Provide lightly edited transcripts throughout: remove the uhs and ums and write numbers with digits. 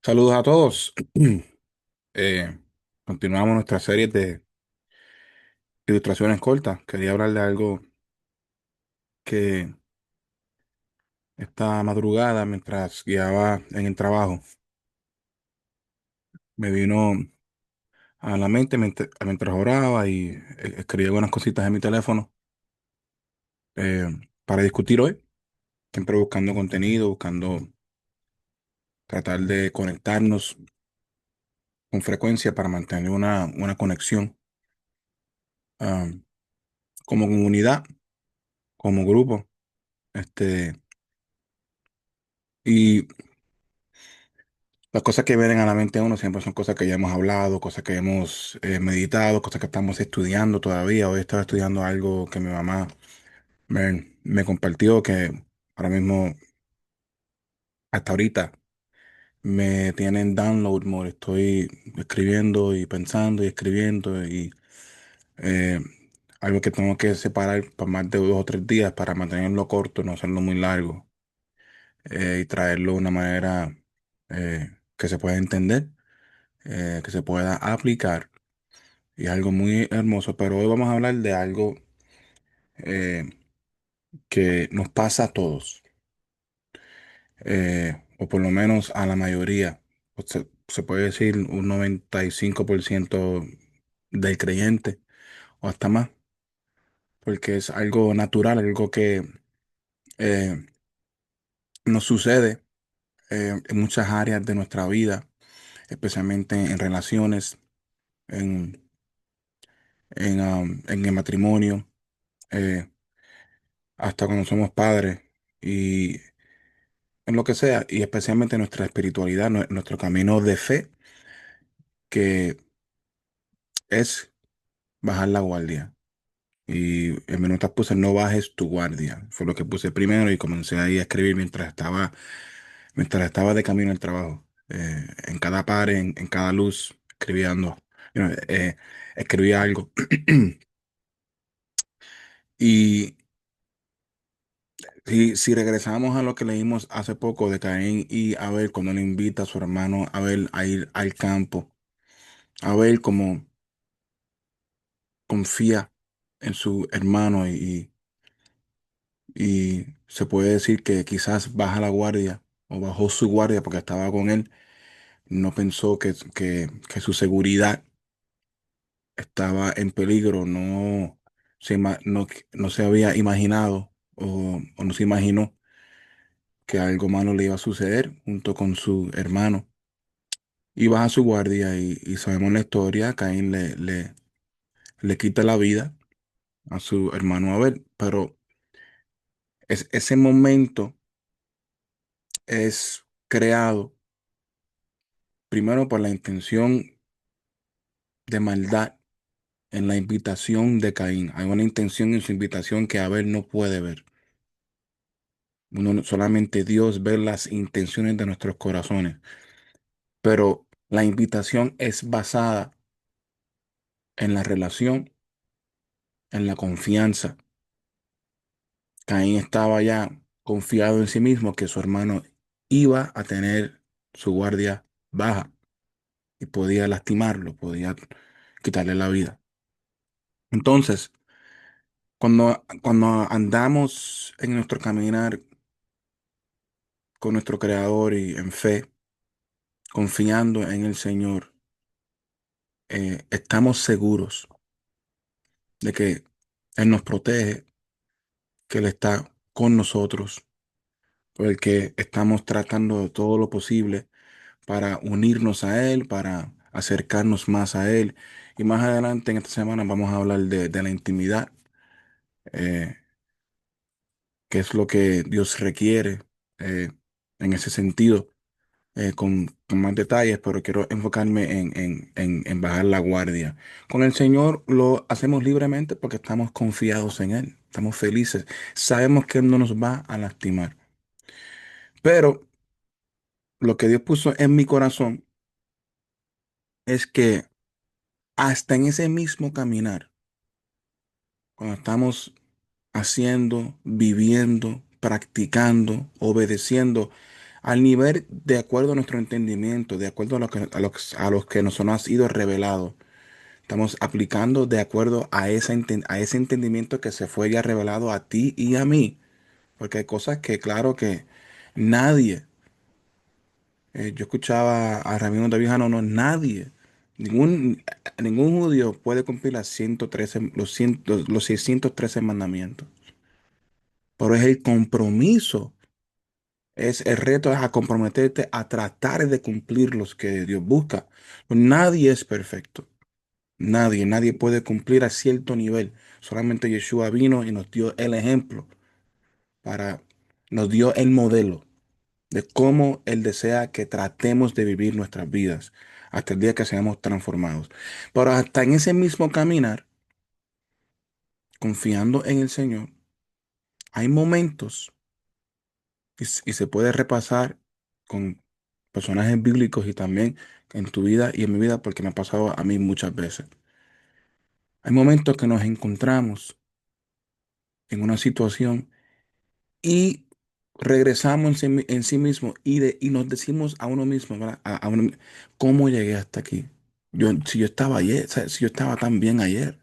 Saludos a todos. Eh, Continuamos nuestra serie de ilustraciones cortas. Quería hablar de algo que esta madrugada, mientras guiaba en el trabajo, me vino a la mente mientras oraba y escribía algunas cositas en mi teléfono eh, para discutir hoy. Siempre buscando contenido, buscando tratar de conectarnos con frecuencia para mantener una conexión ah, como comunidad, como grupo. Este, y Las cosas que vienen a la mente de uno siempre son cosas que ya hemos hablado, cosas que hemos meditado, cosas que estamos estudiando todavía. Hoy estaba estudiando algo que mi mamá me compartió que ahora mismo, hasta ahorita, me tiene en download mode. Estoy escribiendo y pensando y escribiendo y eh, algo que tengo que separar por más de 2 o 3 días para mantenerlo corto, no hacerlo muy largo y traerlo de una manera que se pueda entender, que se pueda aplicar. Y es algo muy hermoso, pero hoy vamos a hablar de algo eh, que nos pasa a todos, o por lo menos a la mayoría. Se puede decir un 95% del creyente, o hasta más, porque es algo natural, algo que eh, nos sucede en muchas áreas de nuestra vida, especialmente en relaciones, en, en el matrimonio, eh, hasta cuando somos padres. Y en lo que sea, y especialmente nuestra espiritualidad, nuestro camino de fe, que es bajar la guardia. Y en mi nota puse no bajes tu guardia. Fue lo que puse primero y comencé ahí a escribir mientras estaba de camino al trabajo. En cada par, en cada luz, escribiendo, you know, escribía algo. Y si regresamos a lo que leímos hace poco de Caín y Abel, cuando le invita a su hermano Abel a ir al campo, Abel como confía en su hermano y se puede decir que quizás baja la guardia o bajó su guardia porque estaba con él. No pensó que su seguridad estaba en peligro, no se había imaginado o no se imaginó que algo malo le iba a suceder junto con su hermano. Y baja su guardia y sabemos la historia, Caín le quita la vida a su hermano Abel, pero ese momento es creado primero por la intención de maldad en la invitación de Caín. Hay una intención en su invitación que Abel no puede ver. Solamente Dios ve las intenciones de nuestros corazones. Pero la invitación es basada en la relación, en la confianza. Caín estaba ya confiado en sí mismo que su hermano iba a tener su guardia baja y podía lastimarlo, podía quitarle la vida. Entonces, cuando andamos en nuestro caminar con nuestro Creador y en fe, confiando en el Señor, estamos seguros de que Él nos protege, que Él está con nosotros, porque estamos tratando de todo lo posible para unirnos a Él, para acercarnos más a Él. Y más adelante en esta semana vamos a hablar de la intimidad, eh, que es lo que Dios requiere en ese sentido. Con más detalles, pero quiero enfocarme en bajar la guardia. Con el Señor lo hacemos libremente porque estamos confiados en Él, estamos felices, sabemos que Él no nos va a lastimar. Pero lo que Dios puso en mi corazón es que hasta en ese mismo caminar, cuando estamos haciendo, viviendo, practicando, obedeciendo al nivel de acuerdo a nuestro entendimiento, de acuerdo a los que nos ha sido revelado. Estamos aplicando de acuerdo a a ese entendimiento que se fue ya revelado a ti y a mí. Porque hay cosas que, claro que nadie, yo escuchaba a Rabino David Hanón, nadie, ningún, ningún judío puede cumplir las 113, los 613 mandamientos. Pero es el compromiso, es el reto es a comprometerte a tratar de cumplir los que Dios busca. Nadie es perfecto. Nadie puede cumplir a cierto nivel. Solamente Yeshua vino y nos dio el ejemplo para, nos dio el modelo de cómo Él desea que tratemos de vivir nuestras vidas hasta el día que seamos transformados. Pero hasta en ese mismo caminar, confiando en el Señor, hay momentos y se puede repasar con personajes bíblicos y también en tu vida y en mi vida porque me ha pasado a mí muchas veces. Hay momentos que nos encontramos en una situación y regresamos en sí mismo y nos decimos a uno mismo, ¿verdad? ¿Cómo llegué hasta aquí? Si yo estaba ayer, o sea, si yo estaba tan bien ayer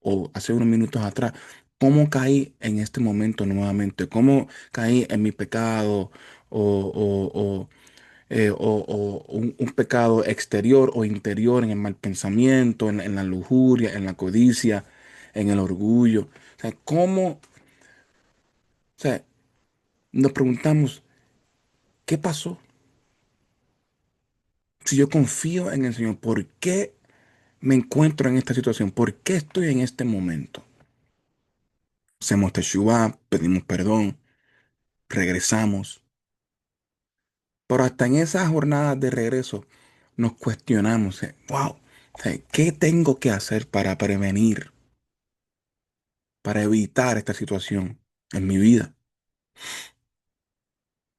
o hace unos minutos atrás, ¿cómo caí en este momento nuevamente? ¿Cómo caí en mi pecado o un pecado exterior o interior en el mal pensamiento, en la lujuria, en la codicia, en el orgullo? O sea, ¿cómo? O sea, nos preguntamos, ¿qué pasó? Si yo confío en el Señor, ¿por qué me encuentro en esta situación? ¿Por qué estoy en este momento? Hacemos teshuva, pedimos perdón, regresamos. Pero hasta en esas jornadas de regreso nos cuestionamos, wow, ¿qué tengo que hacer para prevenir, para evitar esta situación en mi vida?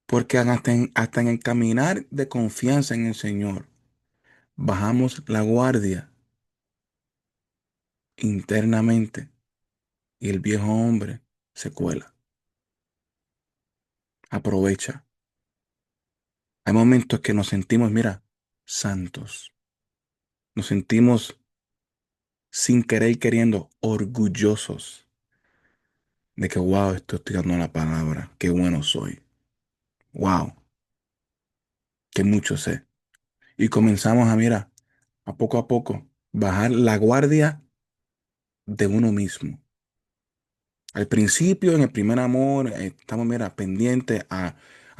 Porque hasta en el caminar de confianza en el Señor, bajamos la guardia internamente y el viejo hombre se cuela, aprovecha. Hay momentos que nos sentimos, mira, santos. Nos sentimos sin querer y queriendo orgullosos de que, wow, estoy estudiando la palabra. Qué bueno soy. Wow, qué mucho sé. Y comenzamos a, mira, a poco, bajar la guardia de uno mismo. Al principio, en el primer amor, estamos, mira, pendientes a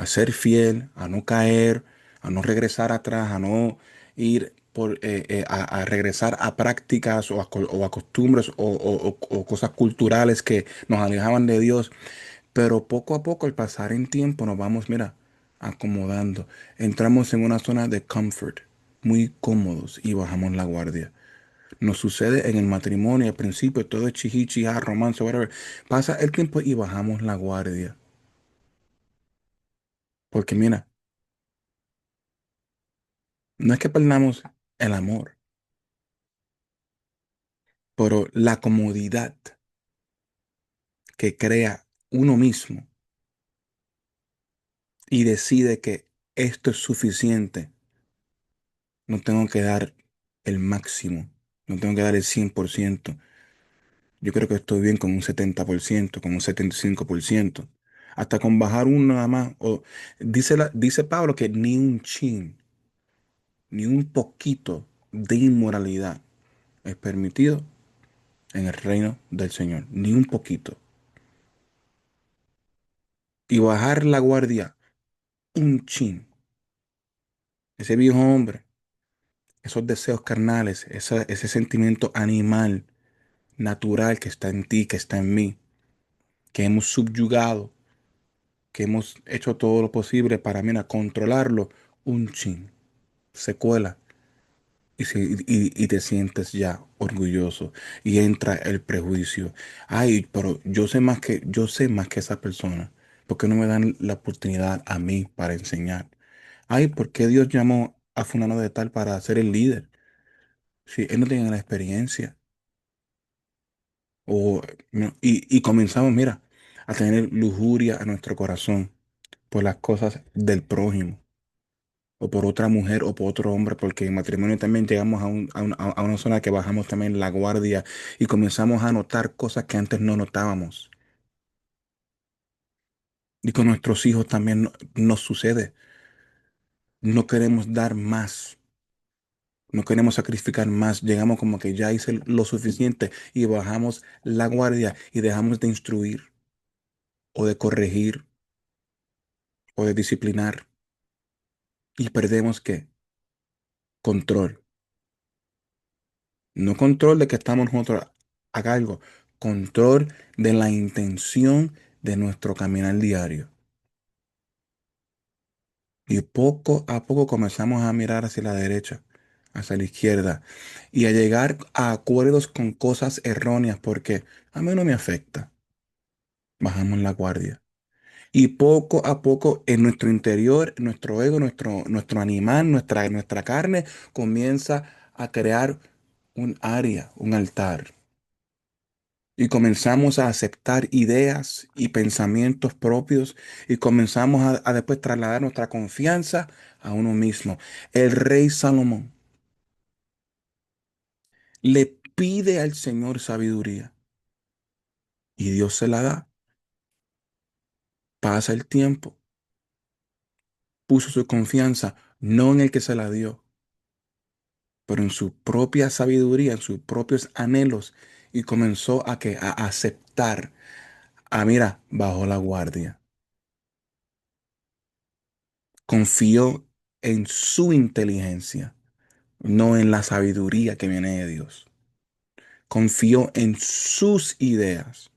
ser fiel, a no caer, a no regresar atrás, a no ir a regresar a prácticas o a costumbres o cosas culturales que nos alejaban de Dios. Pero poco a poco, al pasar en tiempo, nos vamos, mira, acomodando. Entramos en una zona de comfort, muy cómodos y bajamos la guardia. Nos sucede en el matrimonio, al principio todo es chichi, romance, whatever. Pasa el tiempo y bajamos la guardia. Porque mira, no es que perdamos el amor, pero la comodidad que crea uno mismo y decide que esto es suficiente, no tengo que dar el máximo, no tengo que dar el 100%. Yo creo que estoy bien con un 70%, con un 75%. Hasta con bajar uno nada más. Dice Pablo que ni un chin, ni un poquito de inmoralidad es permitido en el reino del Señor. Ni un poquito. Y bajar la guardia un chin. Ese viejo hombre, esos deseos carnales, ese sentimiento animal, natural que está en ti, que está en mí, que hemos subyugado, que hemos hecho todo lo posible para, mira, controlarlo, un chin, se cuela y te sientes ya orgulloso y entra el prejuicio. Ay, pero yo sé más que esa persona. ¿Por qué no me dan la oportunidad a mí para enseñar? Ay, ¿por qué Dios llamó a fulano de tal para ser el líder? Si él no tiene la experiencia. O, no, y comenzamos, mira, a tener lujuria a nuestro corazón. por las cosas del prójimo, o por otra mujer, o por otro hombre, porque en matrimonio también llegamos a una zona que bajamos también la guardia y comenzamos a notar cosas que antes no notábamos. Y con nuestros hijos también nos sucede. No queremos dar más. No queremos sacrificar más. Llegamos como que ya hice lo suficiente y bajamos la guardia y dejamos de instruir o de corregir o de disciplinar y perdemos ¿qué? Control. No control de que estamos nosotros a cargo, control de la intención de nuestro caminar diario. Y poco a poco comenzamos a mirar hacia la derecha, hacia la izquierda y a llegar a acuerdos con cosas erróneas porque a mí no me afecta. Bajamos la guardia. Y poco a poco en nuestro interior, nuestro ego, nuestro animal, nuestra carne comienza a crear un área, un altar. Y comenzamos a aceptar ideas y pensamientos propios y comenzamos a después trasladar nuestra confianza a uno mismo. El rey Salomón le pide al Señor sabiduría y Dios se la da. Pasa el tiempo, puso su confianza no en el que se la dio, pero en su propia sabiduría, en sus propios anhelos y comenzó a aceptar. Mira, bajó la guardia. Confió en su inteligencia, no en la sabiduría que viene de Dios. Confió en sus ideas.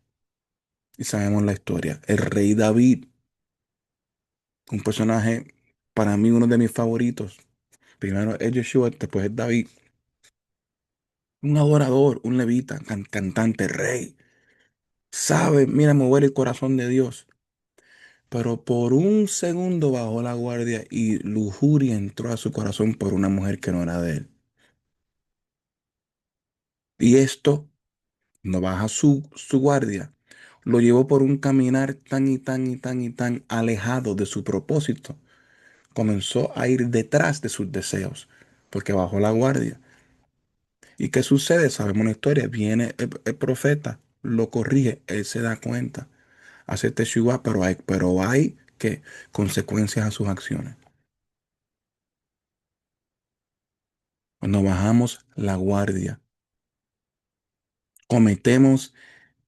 Y sabemos la historia. El rey David, un personaje para mí uno de mis favoritos. Primero es Yeshua, después es David. Un adorador, un levita, cantante, rey. Sabe, mira, mover el corazón de Dios. Pero por un segundo bajó la guardia y lujuria entró a su corazón por una mujer que no era de él. Y esto no baja su guardia. Lo llevó por un caminar tan y tan y tan y tan alejado de su propósito. Comenzó a ir detrás de sus deseos, porque bajó la guardia. ¿Y qué sucede? Sabemos la historia. Viene el profeta, lo corrige, él se da cuenta, hace teshuva, pero hay que consecuencias a sus acciones. Cuando bajamos la guardia, cometemos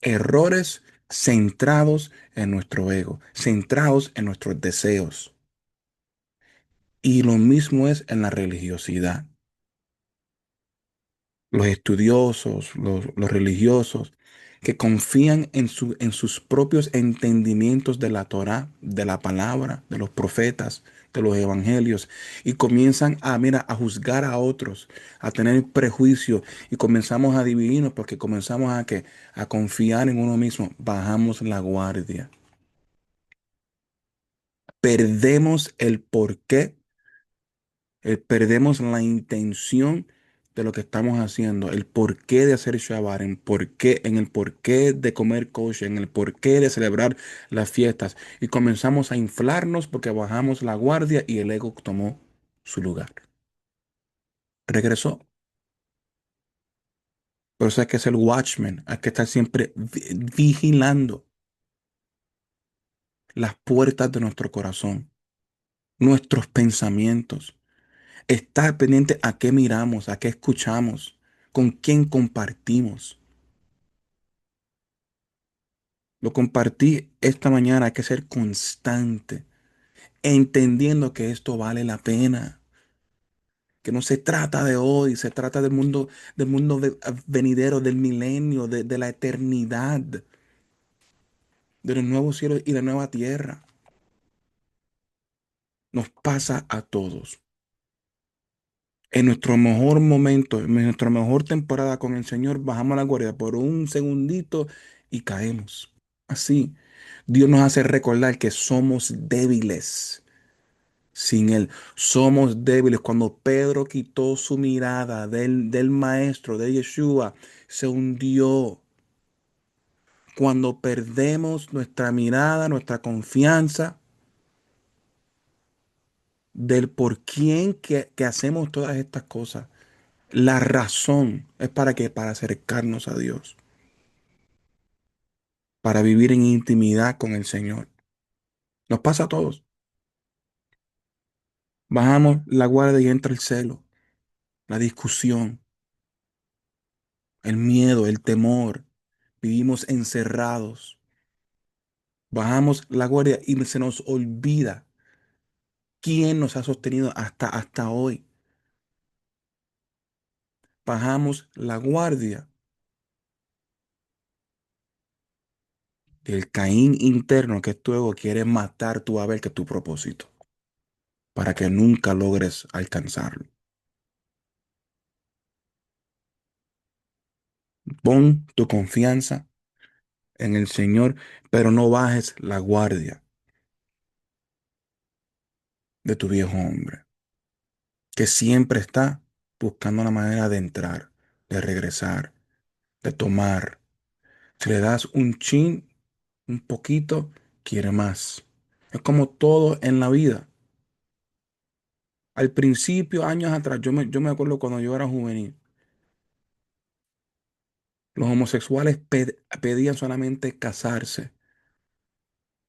errores centrados en nuestro ego, centrados en nuestros deseos. Y lo mismo es en la religiosidad. Los estudiosos, los religiosos, que confían en sus propios entendimientos de la Torá, de la palabra, de los profetas, de los evangelios, y comienzan mira, a juzgar a otros, a tener prejuicio, y comenzamos a dividirnos porque comenzamos a confiar en uno mismo. Bajamos la guardia. Perdemos el porqué, perdemos la intención de lo que estamos haciendo, el porqué de hacer Shabbat, en el porqué de comer kosher, en el porqué de celebrar las fiestas. Y comenzamos a inflarnos porque bajamos la guardia y el ego tomó su lugar. Regresó. Por eso hay que ser watchman, hay que estar siempre vigilando las puertas de nuestro corazón, nuestros pensamientos. Estar pendiente a qué miramos, a qué escuchamos, con quién compartimos. Lo compartí esta mañana, hay que ser constante, entendiendo que esto vale la pena, que no se trata de hoy, se trata venidero, del milenio, de la eternidad, de los nuevos cielos y la nueva tierra. Nos pasa a todos. En nuestro mejor momento, en nuestra mejor temporada con el Señor, bajamos la guardia por un segundito y caemos. Así, Dios nos hace recordar que somos débiles sin Él. Somos débiles. Cuando Pedro quitó su mirada del Maestro, de Yeshua, se hundió. Cuando perdemos nuestra mirada, nuestra confianza, del por quién que hacemos todas estas cosas. La razón es para que para acercarnos a Dios, para vivir en intimidad con el Señor. Nos pasa a todos. Bajamos la guardia y entra el celo, la discusión, el miedo, el temor. Vivimos encerrados. Bajamos la guardia y se nos olvida quién nos ha sostenido hasta hoy. Bajamos la guardia del Caín interno que es tu ego quiere matar tu Abel, que es tu propósito, para que nunca logres alcanzarlo. Pon tu confianza en el Señor, pero no bajes la guardia de tu viejo hombre, que siempre está buscando una manera de entrar, de regresar, de tomar. Si le das un chin, un poquito, quiere más. Es como todo en la vida. Al principio, años atrás, yo me acuerdo cuando yo era juvenil, los homosexuales pedían solamente casarse,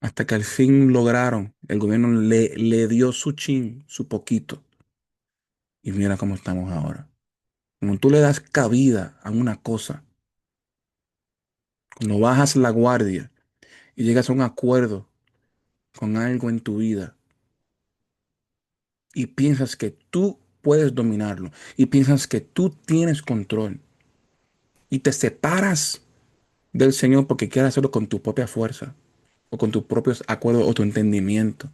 hasta que al fin lograron, el gobierno le dio su chin, su poquito, y mira cómo estamos ahora. Cuando tú le das cabida a una cosa, cuando bajas la guardia y llegas a un acuerdo con algo en tu vida y piensas que tú puedes dominarlo y piensas que tú tienes control y te separas del Señor porque quieres hacerlo con tu propia fuerza o con tus propios acuerdos o tu entendimiento,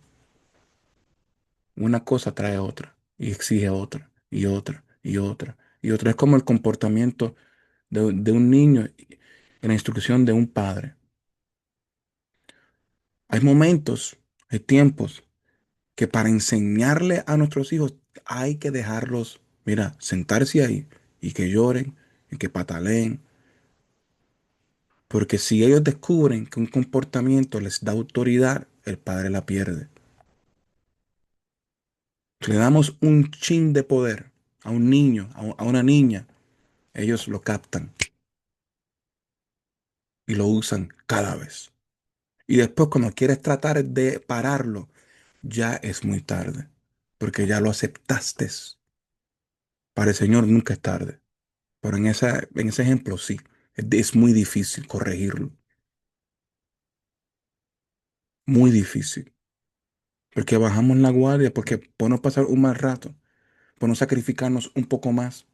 una cosa trae otra y exige otra y otra y otra y otra. Es como el comportamiento de un niño en la instrucción de un padre. Hay momentos, hay tiempos que para enseñarle a nuestros hijos hay que dejarlos, mira, sentarse ahí y que lloren y que pataleen. Porque si ellos descubren que un comportamiento les da autoridad, el padre la pierde. Si le damos un chin de poder a un niño, a una niña, ellos lo captan y lo usan cada vez. Y después cuando quieres tratar de pararlo, ya es muy tarde, porque ya lo aceptaste. Para el Señor nunca es tarde. Pero en ese ejemplo sí, es muy difícil corregirlo, muy difícil. Porque bajamos la guardia, porque por no pasar un mal rato, por no sacrificarnos un poco más,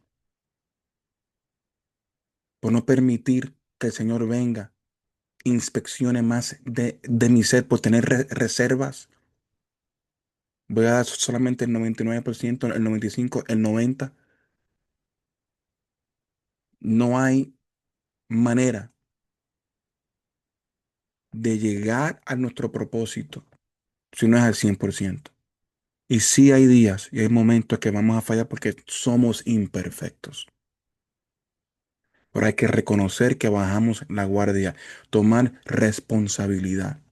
por no permitir que el Señor venga, inspeccione más de mi ser, por tener reservas. Voy a dar solamente el 99%, el 95%, el 90%. No hay manera de llegar a nuestro propósito si no es al 100%. Y sí hay días y hay momentos que vamos a fallar porque somos imperfectos. Pero hay que reconocer que bajamos la guardia, tomar responsabilidad,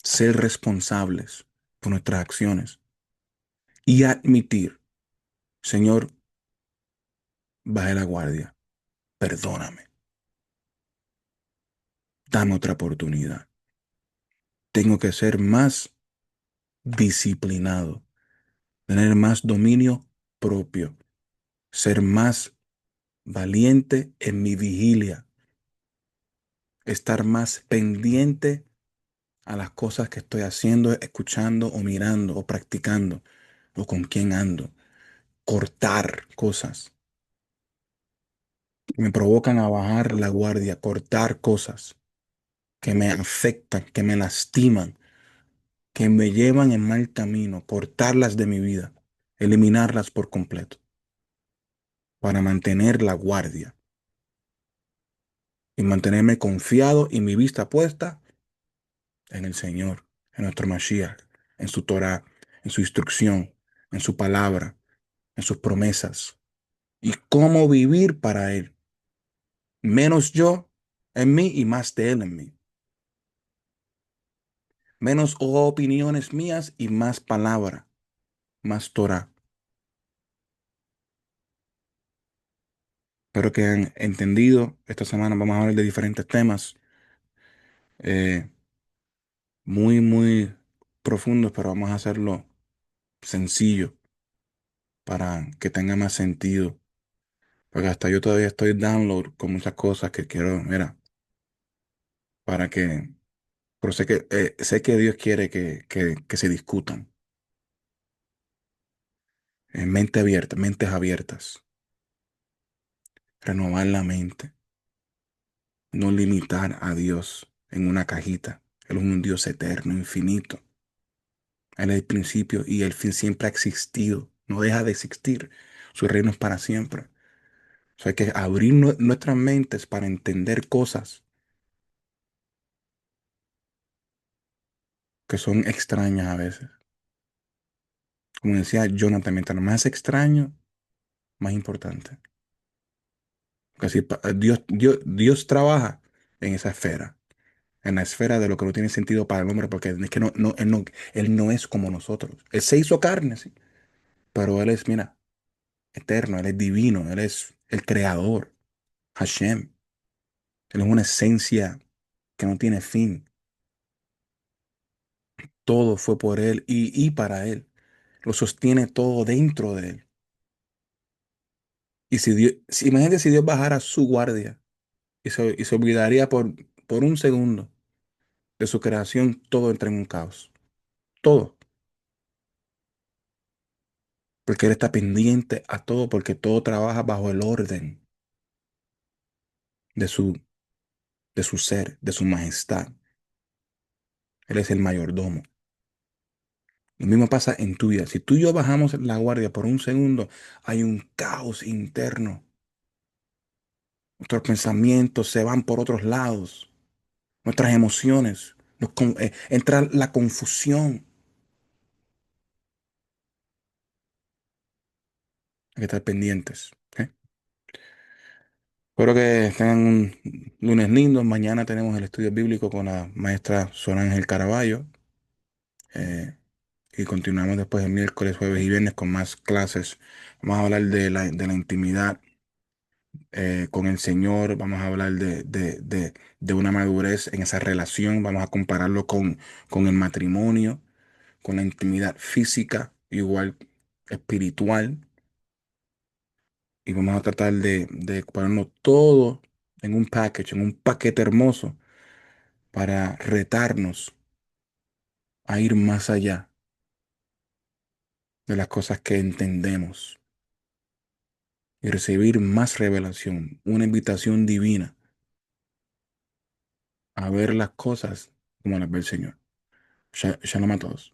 ser responsables por nuestras acciones y admitir, Señor, bajé la guardia, perdóname, dame otra oportunidad. Tengo que ser más disciplinado, tener más dominio propio, ser más valiente en mi vigilia, estar más pendiente a las cosas que estoy haciendo, escuchando o mirando o practicando o con quién ando. Cortar cosas que me provocan a bajar la guardia, cortar cosas que me afectan, que me lastiman, que me llevan en mal camino, cortarlas de mi vida, eliminarlas por completo para mantener la guardia y mantenerme confiado y mi vista puesta en el Señor, en nuestro Mashiach, en su Torah, en su instrucción, en su palabra, en sus promesas y cómo vivir para Él. Menos yo en mí y más de Él en mí. Menos opiniones mías y más palabra, más Torah. Espero que han entendido. Esta semana vamos a hablar de diferentes temas eh, muy profundos, pero vamos a hacerlo sencillo para que tenga más sentido. Porque hasta yo todavía estoy download con muchas cosas que quiero, mira, para que, pero sé que Dios quiere que se discutan. Mente abierta, mentes abiertas, renovar la mente, no limitar a Dios en una cajita. Él es un Dios eterno, infinito. Él es el principio y el fin siempre ha existido, no deja de existir. Su reino es para siempre. O sea, hay que abrir nuestras mentes para entender cosas que son extrañas a veces. Como decía Jonathan, mientras más extraño, más importante. Porque así Dios trabaja en esa esfera, en la esfera de lo que no tiene sentido para el hombre, porque es que él no es como nosotros. Él se hizo carne, sí, pero Él es, mira, eterno, Él es divino, Él es el creador, Hashem. Él es una esencia que no tiene fin. Todo fue por Él y para Él. Lo sostiene todo dentro de Él. Y imagínate si Dios bajara su guardia y se olvidaría por un segundo de su creación, todo entra en un caos. Todo. Porque Él está pendiente a todo, porque todo trabaja bajo el orden de de su ser, de su majestad. Él es el mayordomo. Lo mismo pasa en tu vida. Si tú y yo bajamos la guardia por un segundo, hay un caos interno. Nuestros pensamientos se van por otros lados. Nuestras emociones. Entra la confusión. Hay que estar pendientes. ¿Ok? Espero que tengan un lunes lindo. Mañana tenemos el estudio bíblico con la maestra Sor Ángel Caraballo. eh, y continuamos después el miércoles, jueves y viernes con más clases. Vamos a hablar de la intimidad con el Señor. Vamos a hablar de una madurez en esa relación. Vamos a compararlo con el matrimonio, con la intimidad física, igual espiritual. Y vamos a tratar de ponerlo todo en un package, en un paquete hermoso para retarnos a ir más allá de las cosas que entendemos y recibir más revelación, una invitación divina a ver las cosas como las ve el Señor. Shalom a todos.